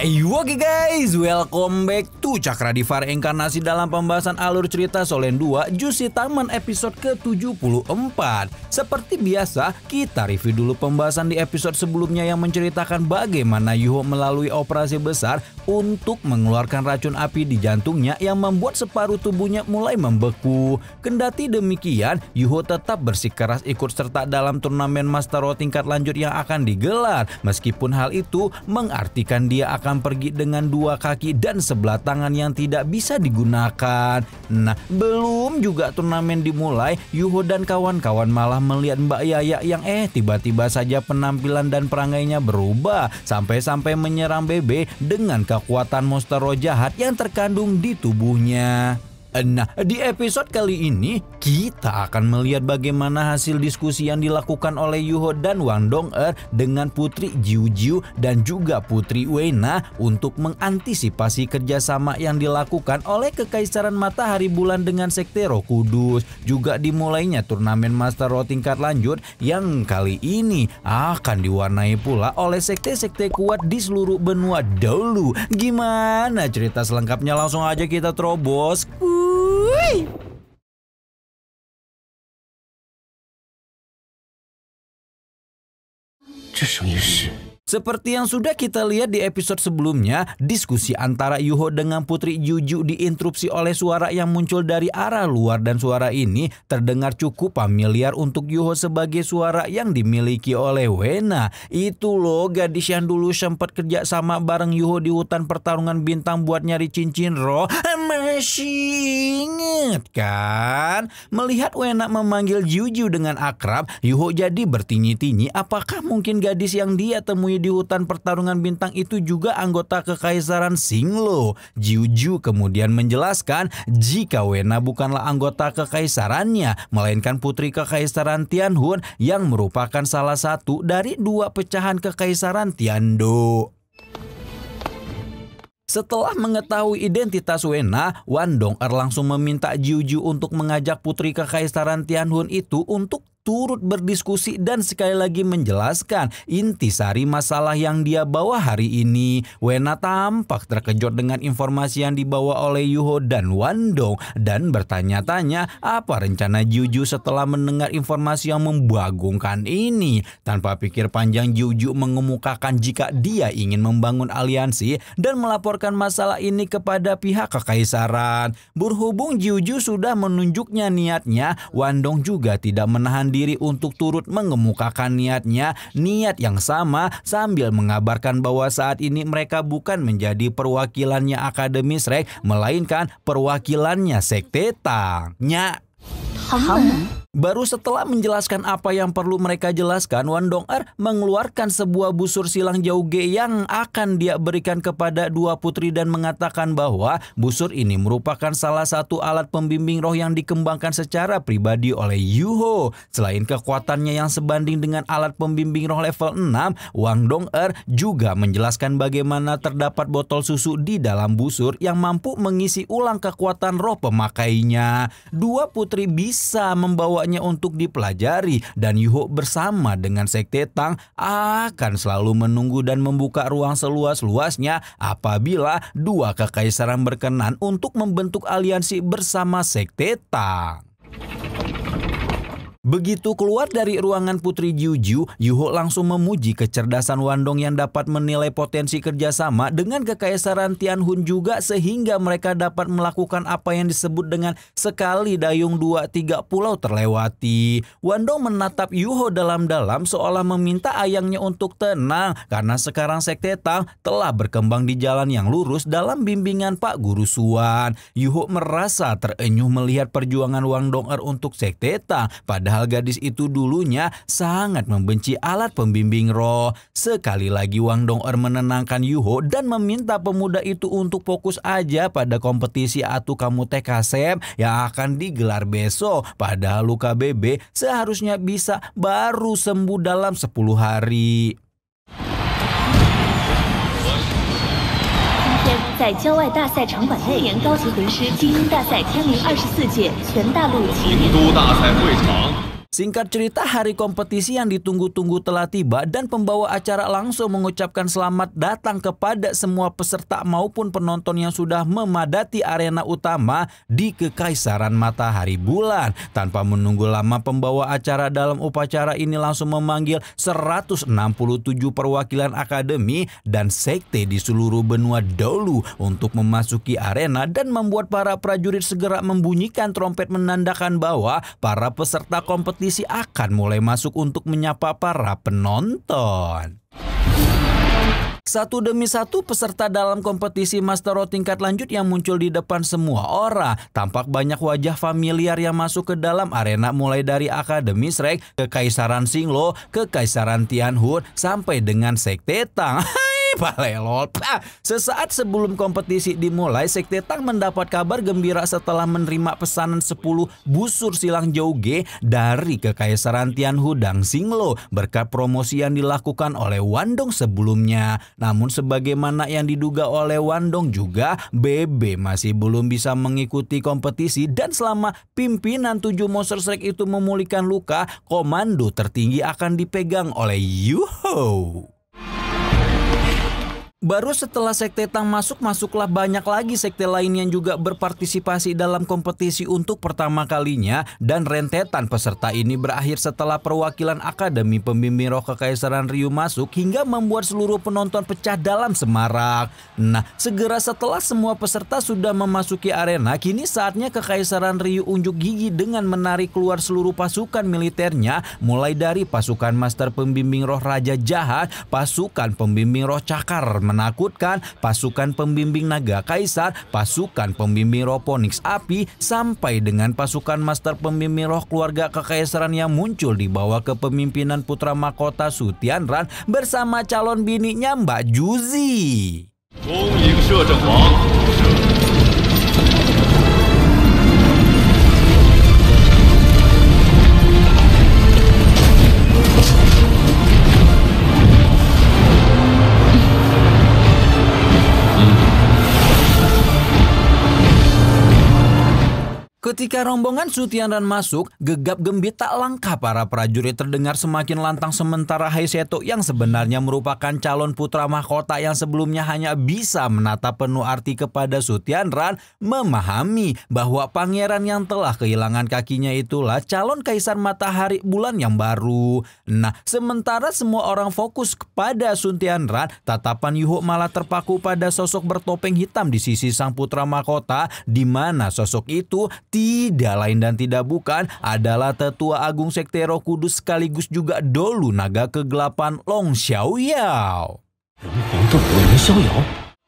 Oke guys, welcome back to Cakradivara Reinkarnasi dalam pembahasan alur cerita Solen 2 Jushi Taman episode ke-74. Seperti biasa, kita review dulu pembahasan di episode sebelumnya yang menceritakan bagaimana Yuho melalui operasi besar untuk mengeluarkan racun api di jantungnya yang membuat separuh tubuhnya mulai membeku. Kendati demikian, Yuho tetap bersikeras ikut serta dalam turnamen Master Roh tingkat lanjut yang akan digelar. Meskipun hal itu mengartikan dia akan pergi dengan dua kaki dan sebelah tangan yang tidak bisa digunakan. Nah, belum juga turnamen dimulai, Yuho dan kawan-kawan malah melihat Mbak Yaya yang tiba-tiba saja penampilan dan perangainya berubah sampai-sampai menyerang Bebe dengan kekuatan monster roh jahat yang terkandung di tubuhnya. Nah, di episode kali ini kita akan melihat bagaimana hasil diskusi yang dilakukan oleh Yuho dan Wang Dong-er dengan Putri Jiu-Jiu dan juga Putri Wena untuk mengantisipasi kerjasama yang dilakukan oleh Kekaisaran Matahari Bulan dengan Sekte Roh Kudus. Juga dimulainya turnamen Master Roh tingkat lanjut yang kali ini akan diwarnai pula oleh sekte-sekte kuat di seluruh benua dulu. Gimana cerita selengkapnya? Langsung aja kita terobos. Wuih. Seperti yang sudah kita lihat di episode sebelumnya, diskusi antara Yuho dengan Putri Jiu-Jiu diinterupsi oleh suara yang muncul dari arah luar dan suara ini terdengar cukup familiar untuk Yuho sebagai suara yang dimiliki oleh Wena. Itu loh gadis yang dulu sempat kerja sama bareng Yuho di hutan pertarungan bintang buat nyari cincin roh. Masih inget kan? Melihat Wena memanggil Jiu-Jiu dengan akrab, Yuho jadi bertinyi-tinyi apakah mungkin gadis yang dia temui di hutan pertarungan bintang itu juga anggota Kekaisaran Xinglo. Jiu-Jiu kemudian menjelaskan jika Wena bukanlah anggota kekaisarannya, melainkan putri Kekaisaran Tianhun yang merupakan salah satu dari dua pecahan Kekaisaran Tiando. Setelah mengetahui identitas Wena, Wang Dong-er langsung meminta Jiu-Jiu untuk mengajak putri Kekaisaran Tianhun itu untuk turut berdiskusi dan sekali lagi menjelaskan intisari masalah yang dia bawa hari ini. Wena tampak terkejut dengan informasi yang dibawa oleh Yuho dan Wang Dong dan bertanya-tanya apa rencana Jiu-Jiu setelah mendengar informasi yang membagongkan ini. Tanpa pikir panjang, Jiu-Jiu mengemukakan jika dia ingin membangun aliansi dan melaporkan masalah ini kepada pihak kekaisaran. Berhubung Jiu-Jiu sudah menunjuknya niatnya, Wang Dong juga tidak menahan diri untuk turut mengemukakan niatnya, niat yang sama sambil mengabarkan bahwa saat ini mereka bukan menjadi perwakilannya Akademi Shrek, melainkan perwakilannya Sekte Tang. Baru setelah menjelaskan apa yang perlu mereka jelaskan, Wang Dong-er mengeluarkan sebuah busur silang jauge yang akan dia berikan kepada dua putri dan mengatakan bahwa busur ini merupakan salah satu alat pembimbing roh yang dikembangkan secara pribadi oleh Yuho. Selain kekuatannya yang sebanding dengan alat pembimbing roh level 6, Wang Dong-er juga menjelaskan bagaimana terdapat botol susu di dalam busur yang mampu mengisi ulang kekuatan roh pemakainya. Dua putri bisa membawa untuk dipelajari dan Yuho bersama dengan Sekte Tang akan selalu menunggu dan membuka ruang seluas-luasnya apabila dua kekaisaran berkenan untuk membentuk aliansi bersama Sekte Tang. Begitu keluar dari ruangan Putri Jiu-Jiu, Yuho langsung memuji kecerdasan Wang Dong yang dapat menilai potensi kerjasama dengan Kekaisaran Tianhun juga sehingga mereka dapat melakukan apa yang disebut dengan sekali dayung 2-3 pulau terlewati. Wang Dong menatap Yuho dalam-dalam seolah meminta ayangnya untuk tenang karena sekarang Sekte Tang telah berkembang di jalan yang lurus dalam bimbingan Pak Guru Suan. Yuho merasa terenyuh melihat perjuangan Wang Dong-er untuk Sekte Tang, padahal gadis itu dulunya sangat membenci alat pembimbing roh. Sekali lagi Wang Dong-er menenangkan Yuho dan meminta pemuda itu untuk fokus aja pada kompetisi Atu Kamu Teh Kasep yang akan digelar besok. Padahal luka Bebe seharusnya bisa baru sembuh dalam 10 hari. 在郊外大赛场馆内，年高级魂师精英大赛开明24届全大陆。京都大赛会场 Singkat cerita, hari kompetisi yang ditunggu-tunggu telah tiba dan pembawa acara langsung mengucapkan selamat datang kepada semua peserta maupun penonton yang sudah memadati arena utama di Kekaisaran Matahari Bulan. Tanpa menunggu lama, pembawa acara dalam upacara ini langsung memanggil 167 perwakilan akademi dan sekte di seluruh benua Dolu untuk memasuki arena dan membuat para prajurit segera membunyikan trompet menandakan bahwa para peserta kompetisi akan mulai masuk untuk menyapa para penonton. Satu demi satu peserta dalam kompetisi Master Road tingkat lanjut yang muncul di depan semua orang. Tampak banyak wajah familiar yang masuk ke dalam arena, mulai dari Akademi Shrek, Kekaisaran Singlo, Kekaisaran Tianhu, sampai dengan Sekte Tang. Palelol. Sesaat sebelum kompetisi dimulai, Sekte Tang mendapat kabar gembira setelah menerima pesanan 10 busur silang Jouge dari Kekaisaran Tianhu dan Singlo berkat promosi yang dilakukan oleh Wandong sebelumnya. Namun sebagaimana yang diduga oleh Wandong juga, BB masih belum bisa mengikuti kompetisi dan selama pimpinan 7 monster Shrek itu memulihkan luka, komando tertinggi akan dipegang oleh Yuho. Baru setelah Sekte Tang masuklah banyak lagi sekte lain yang juga berpartisipasi dalam kompetisi untuk pertama kalinya, dan rentetan peserta ini berakhir setelah perwakilan Akademi Pembimbing Roh Kekaisaran Ryu masuk hingga membuat seluruh penonton pecah dalam semarak. Nah, segera setelah semua peserta sudah memasuki arena, kini saatnya Kekaisaran Ryu unjuk gigi dengan menarik keluar seluruh pasukan militernya, mulai dari pasukan Master Pembimbing Roh Raja Jahat, pasukan Pembimbing Roh Cakar menakutkan, pasukan pembimbing naga kaisar, pasukan pembimbing roh Phoenix api, sampai dengan pasukan master pembimbing roh keluarga kekaisaran yang muncul di bawah kepemimpinan putra mahkota Su Tianran bersama calon bininya Mbak Juzi. Ketika rombongan Su Tianran masuk, gegap gembit tak langkah para prajurit terdengar semakin lantang, sementara Haiseto yang sebenarnya merupakan calon putra mahkota yang sebelumnya hanya bisa menatap penuh arti kepada Su Tianran memahami bahwa pangeran yang telah kehilangan kakinya itulah calon kaisar matahari bulan yang baru. Nah, sementara semua orang fokus kepada Su Tianran, tatapan Yuho malah terpaku pada sosok bertopeng hitam di sisi sang putra mahkota, di mana sosok itu tidak lain dan tidak bukan adalah Tetua Agung Sekte Roh Kudus sekaligus juga Dolu Naga Kegelapan Long Xiaoyao.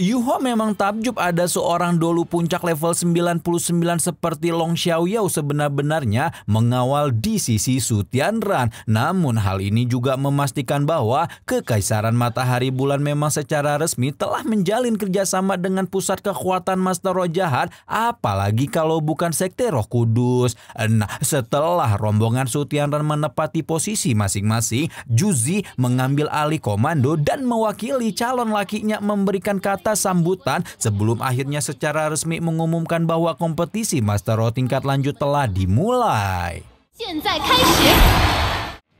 Yuho memang takjub ada seorang dolu puncak level 99 seperti Long Xiaoyao sebenar-benarnya mengawal di sisi Su Tianran. Namun hal ini juga memastikan bahwa Kekaisaran Matahari Bulan memang secara resmi telah menjalin kerjasama dengan pusat kekuatan Master Roh Jahat, apalagi kalau bukan Sekte Roh Kudus. Nah, setelah rombongan Su Tianran menepati posisi masing-masing, Juzi mengambil alih komando dan mewakili calon lakinya memberikan kata sambutan sebelum akhirnya secara resmi mengumumkan bahwa kompetisi Master Roh tingkat lanjut telah dimulai.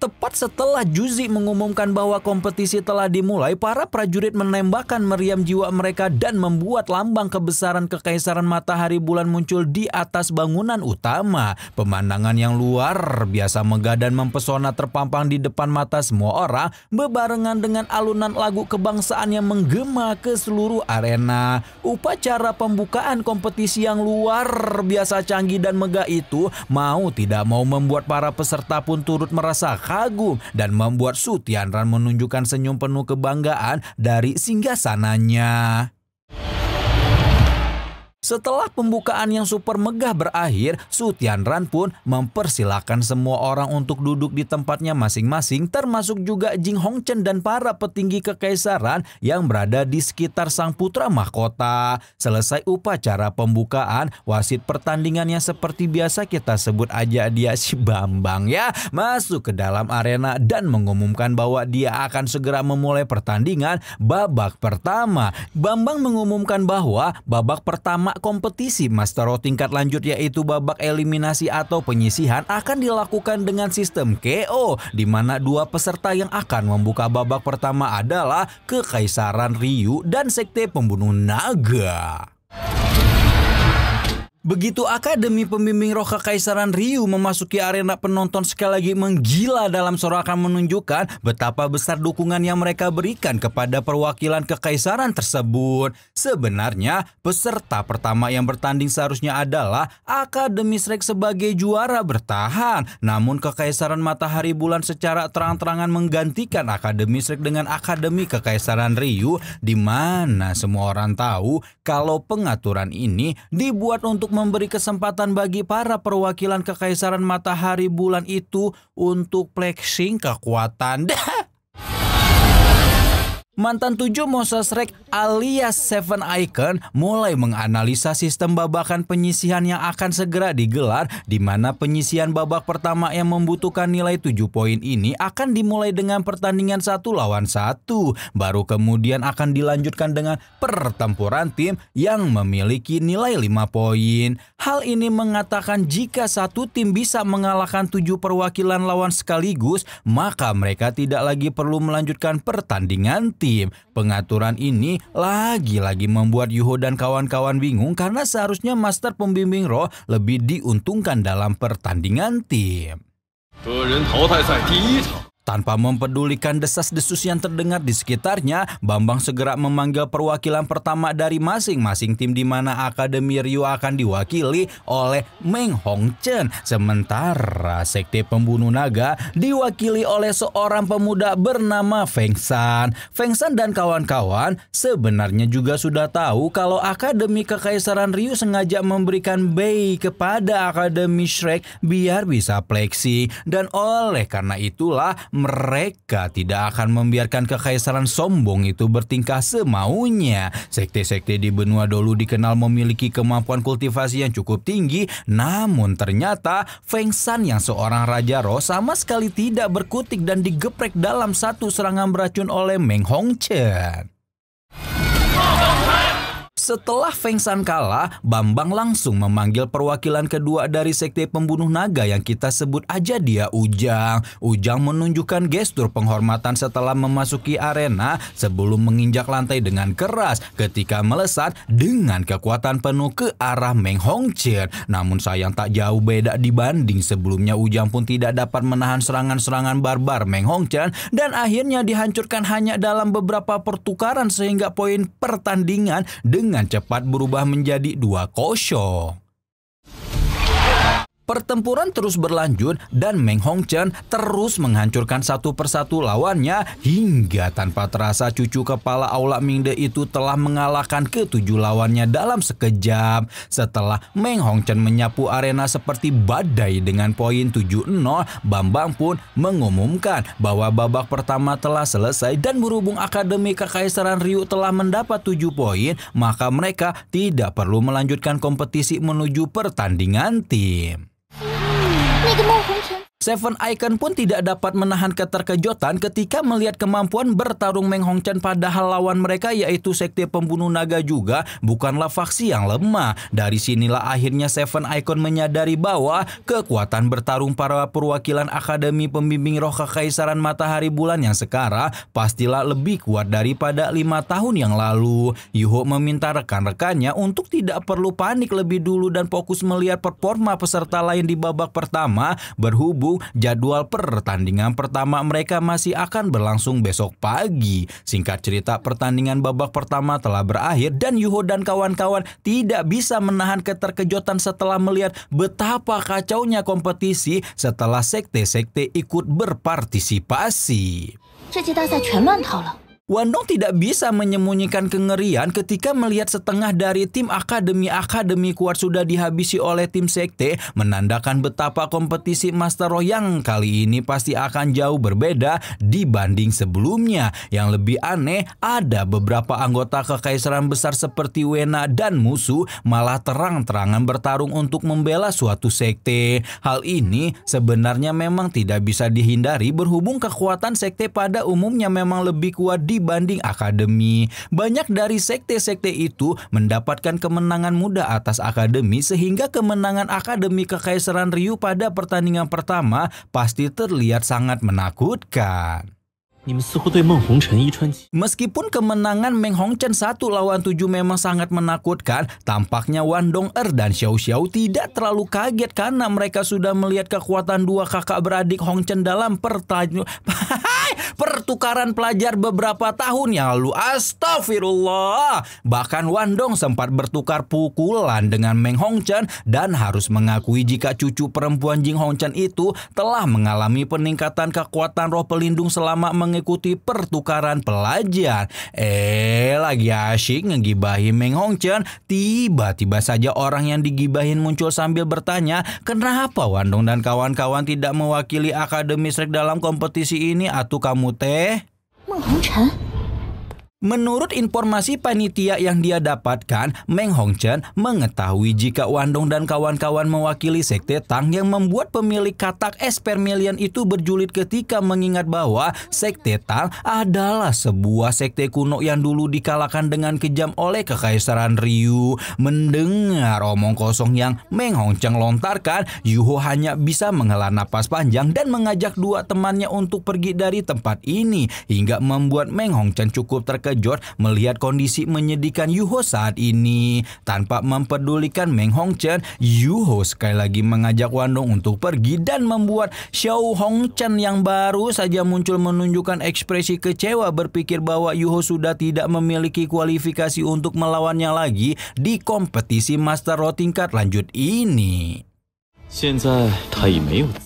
Tepat setelah Juzi mengumumkan bahwa kompetisi telah dimulai, para prajurit menembakkan meriam jiwa mereka dan membuat lambang kebesaran Kekaisaran Matahari Bulan muncul di atas bangunan utama. Pemandangan yang luar biasa megah dan mempesona terpampang di depan mata semua orang, bebarengan dengan alunan lagu kebangsaan yang menggema ke seluruh arena. Upacara pembukaan kompetisi yang luar biasa canggih dan megah itu mau tidak mau membuat para peserta pun turut merasa kagum dan membuat Su Tianran menunjukkan senyum penuh kebanggaan dari singgasananya. Setelah pembukaan yang super megah berakhir, Su Tianran pun mempersilahkan semua orang untuk duduk di tempatnya masing-masing, termasuk juga Jing Hongchen dan para petinggi kekaisaran yang berada di sekitar sang putra mahkota. Selesai upacara pembukaan, wasit pertandingannya seperti biasa kita sebut aja dia si Bambang ya, masuk ke dalam arena dan mengumumkan bahwa dia akan segera memulai pertandingan babak pertama. Bambang mengumumkan bahwa babak pertama kompetisi Master Roh tingkat lanjut yaitu babak eliminasi atau penyisihan akan dilakukan dengan sistem KO, di mana dua peserta yang akan membuka babak pertama adalah Kekaisaran Ryu dan Sekte Pembunuh Naga. Begitu Akademi Pembimbing Roh Kekaisaran Ryu memasuki arena, penonton sekali lagi menggila dalam sorakan menunjukkan betapa besar dukungan yang mereka berikan kepada perwakilan kekaisaran tersebut. Sebenarnya peserta pertama yang bertanding seharusnya adalah Akademi Shrek sebagai juara bertahan. Namun Kekaisaran Matahari Bulan secara terang-terangan menggantikan Akademi Shrek dengan Akademi Kekaisaran Ryu, di mana semua orang tahu kalau pengaturan ini dibuat untuk memberi kesempatan bagi para perwakilan Kekaisaran Matahari Bulan itu untuk flexing kekuatan. Mantan 7 Monster Shrek alias Seven Icon mulai menganalisa sistem babakan penyisihan yang akan segera digelar, di mana penyisihan babak pertama yang membutuhkan nilai 7 poin ini akan dimulai dengan pertandingan 1 lawan 1. Baru kemudian akan dilanjutkan dengan pertempuran tim yang memiliki nilai 5 poin. Hal ini mengatakan jika satu tim bisa mengalahkan 7 perwakilan lawan sekaligus, maka mereka tidak lagi perlu melanjutkan pertandingan tim. Pengaturan ini lagi-lagi membuat Yuho dan kawan-kawan bingung karena seharusnya Master Pembimbing Roh lebih diuntungkan dalam pertandingan tim. Tanpa mempedulikan desas-desus yang terdengar di sekitarnya, Bambang segera memanggil perwakilan pertama dari masing-masing tim, di mana Akademi Ryu akan diwakili oleh Meng Hongchen. Sementara Sekte Pembunuh Naga diwakili oleh seorang pemuda bernama Feng Shan. Feng Shan dan kawan-kawan sebenarnya juga sudah tahu kalau Akademi Kekaisaran Ryu sengaja memberikan Bei kepada Akademi Shrek biar bisa flexing, dan oleh karena itulah mereka tidak akan membiarkan kekaisaran sombong itu bertingkah semaunya. Sekte-sekte di benua dulu dikenal memiliki kemampuan kultivasi yang cukup tinggi, namun ternyata Feng Shan yang seorang raja roh sama sekali tidak berkutik dan digeprek dalam satu serangan beracun oleh Meng Hongchen. Setelah Feng Shan kalah, Bambang langsung memanggil perwakilan kedua dari Sekte Pembunuh Naga yang kita sebut aja dia Ujang. Ujang menunjukkan gestur penghormatan setelah memasuki arena sebelum menginjak lantai dengan keras ketika melesat dengan kekuatan penuh ke arah Meng Hongchen. Namun sayang tak jauh beda dibanding sebelumnya, Ujang pun tidak dapat menahan serangan-serangan barbar Meng Hongchen dan akhirnya dihancurkan hanya dalam beberapa pertukaran sehingga poin pertandingan dengan cepat berubah menjadi 2-0. Pertempuran terus berlanjut dan Meng Hongchen terus menghancurkan satu persatu lawannya hingga tanpa terasa cucu kepala Aula Mingde itu telah mengalahkan ke-7 lawannya dalam sekejap. Setelah Meng Hongchen menyapu arena seperti badai dengan poin 7-0, Bambang pun mengumumkan bahwa babak pertama telah selesai dan berhubung Akademi Kekaisaran Ryu telah mendapat 7 poin, maka mereka tidak perlu melanjutkan kompetisi menuju pertandingan tim. Seven Icon pun tidak dapat menahan keterkejutan ketika melihat kemampuan bertarung Meng Hongchen, padahal lawan mereka yaitu Sekte Pembunuh Naga juga bukanlah faksi yang lemah. Dari sinilah akhirnya Seven Icon menyadari bahwa kekuatan bertarung para perwakilan Akademi Pembimbing Roh Kekaisaran Matahari Bulan yang sekarang pastilah lebih kuat daripada 5 tahun yang lalu. Yuho meminta rekan-rekannya untuk tidak perlu panik lebih dulu dan fokus melihat performa peserta lain di babak pertama, berhubung jadwal pertandingan pertama mereka masih akan berlangsung besok pagi. Singkat cerita, pertandingan babak pertama telah berakhir dan Yuho dan kawan-kawan tidak bisa menahan keterkejutan setelah melihat betapa kacaunya kompetisi setelah sekte-sekte ikut berpartisipasi. Wandong tidak bisa menyembunyikan kengerian ketika melihat setengah dari tim akademi kuat sudah dihabisi oleh tim sekte, menandakan betapa kompetisi Master Roh yang kali ini pasti akan jauh berbeda dibanding sebelumnya. Yang lebih aneh, ada beberapa anggota kekaisaran besar seperti Wena dan Musu malah terang-terangan bertarung untuk membela suatu sekte. Hal ini sebenarnya memang tidak bisa dihindari berhubung kekuatan sekte pada umumnya memang lebih kuat di dibanding akademi. Banyak dari sekte-sekte itu mendapatkan kemenangan mudah atas akademi sehingga kemenangan akademi Kekaisaran Ryu pada pertandingan pertama pasti terlihat sangat menakutkan. Meskipun kemenangan Meng Hongchen 1 lawan 7 memang sangat menakutkan, tampaknya Wan Dong-er dan Xiao Xiao tidak terlalu kaget karena mereka sudah melihat kekuatan dua kakak beradik Hongchen dalam pertukaran pelajar beberapa tahun yang lalu. Astagfirullah. Bahkan Wan Dong sempat bertukar pukulan dengan Meng Hongchen dan harus mengakui jika cucu perempuan Jing Hongchen itu telah mengalami peningkatan kekuatan roh pelindung selama mengikuti pertukaran pelajar. Lagi asyik ngegibahin Meng Hongchen, tiba-tiba saja orang yang digibahin muncul sambil bertanya, kenapa Wan Dong dan kawan-kawan tidak mewakili Akademi Shrek dalam kompetisi ini atuh kamu teh? Meng Hongchen. Menurut informasi panitia yang dia dapatkan, Meng Hongchen mengetahui jika Wan Dong dan kawan-kawan mewakili sekte Tang yang membuat pemilik katak Espermilian itu berjulit ketika mengingat bahwa sekte Tang adalah sebuah sekte kuno yang dulu dikalahkan dengan kejam oleh Kekaisaran Ryu. Mendengar omong kosong yang Meng Hongchen lontarkan, Yuho hanya bisa menghela napas panjang dan mengajak dua temannya untuk pergi dari tempat ini, hingga membuat Meng Hongchen cukup terkejut melihat kondisi menyedihkan Yuho saat ini. Tanpa mempedulikan Meng Hongchen, Yuho sekali lagi mengajak Wan Dong untuk pergi dan membuat Xiao Hongchen yang baru saja muncul menunjukkan ekspresi kecewa berpikir bahwa Yuho sudah tidak memiliki kualifikasi untuk melawannya lagi di kompetisi Master Roh tingkat lanjut ini.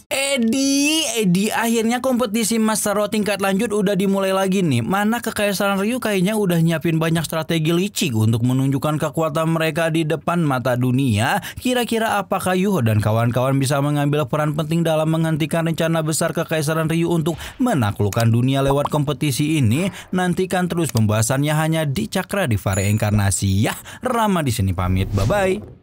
Edi, akhirnya kompetisi Master Roh tingkat lanjut udah dimulai lagi nih. Mana Kekaisaran Ryu kayaknya udah nyiapin banyak strategi licik untuk menunjukkan kekuatan mereka di depan mata dunia. Kira-kira apakah Yuho dan kawan-kawan bisa mengambil peran penting dalam menghentikan rencana besar Kekaisaran Ryu untuk menaklukkan dunia lewat kompetisi ini? Nantikan terus pembahasannya hanya di Cakra Diva Reinkarnasi ya. Rama di sini pamit, bye-bye.